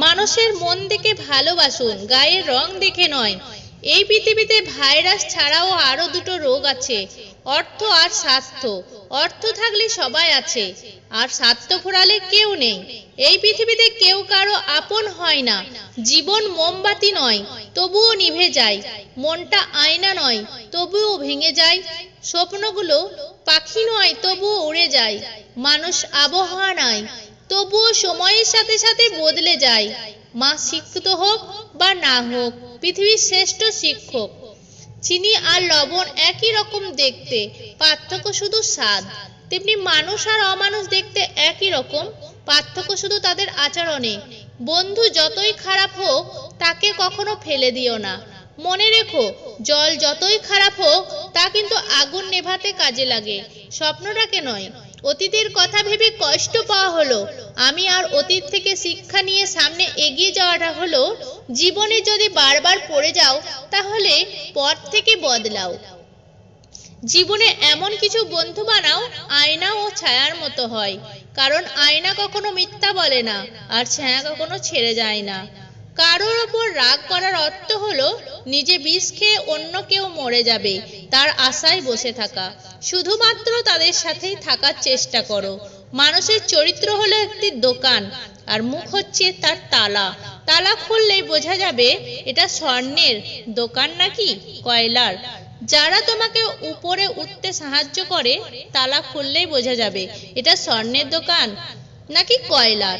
মানুষের মন দেখে ভালোবাসুন, গায়ের রং দেখে নয়। এই পৃথিবীতে ভাইরাস ছাড়াও আরো দুটো রোগ আছে, অর্থ আর স্বার্থ। অর্থ থাকলে সবাই আছে, আর স্বার্থ ফুরালে কেউ নেই। এই পৃথিবীতে কেউ কারো আপন হয় না। জীবন মোমবাতি নয়, তবুও নিভে যায়। মনটা আয়না নয়, তবুও ভেঙে যায়। স্বপ্নগুলো পাখি নয়, তবুও উড়ে যায়। মানুষ আবহাওয়া নয়, তবুও সময়ের সাথে সাথে বদলে যায়। মা শিক্ষিত হোক বা না হোক, পৃথিবীর শ্রেষ্ঠ শিক্ষক। চিনি আর লবণ একই রকম দেখতে, পার্থক্য শুধু স্বাদ। তেমনি মানুষ আর অমানুষ দেখতে একই রকম, পার্থক্য শুধু তাদের আচরণে। বন্ধু যতই খারাপ হোক, তাকে কখনো ফেলে দিও না। মনে রেখো, জল যতই খারাপ হোক, তা কিন্তু আগুন নেভাতে কাজে লাগে, স্বপ্নটাকে নয়। অতীতের কথা ভেবে কষ্ট পাওয়া হলো, আমি আর অতীত থেকে শিক্ষা নিয়ে সামনে এগিয়ে যাওয়াটা হলো। জীবনে যদি বারবার পড়ে যাও, তাহলে পথ থেকে বদলাও। জীবনে এমন কিছু বন্ধু বানাও, আয়না ও ছায়ার মতো হয়। কারণ আয়না কখনো মিথ্যা বলে না, আর ছায়া কখনো ছেড়ে যায় না। কারোর ওপর রাগ করার অর্থ হলো নিজে বিষ খেয়ে অন্য কেউ মরে যাবে তার আশায় বসে থাকা। শুধুমাত্র তাদের সাথেই থাকার চেষ্টা করো। মানুষের চরিত্র হলো একটি দোকান, আর মুখ হচ্ছে তার তালা। তালা খুললেই বোঝা যাবে এটা স্বর্ণের দোকান নাকি কয়লার। যারা তোমাকে উপরে উঠতে সাহায্য করে, তালা খুললেই বোঝা যাবে এটা স্বর্ণের দোকান নাকি কয়লার।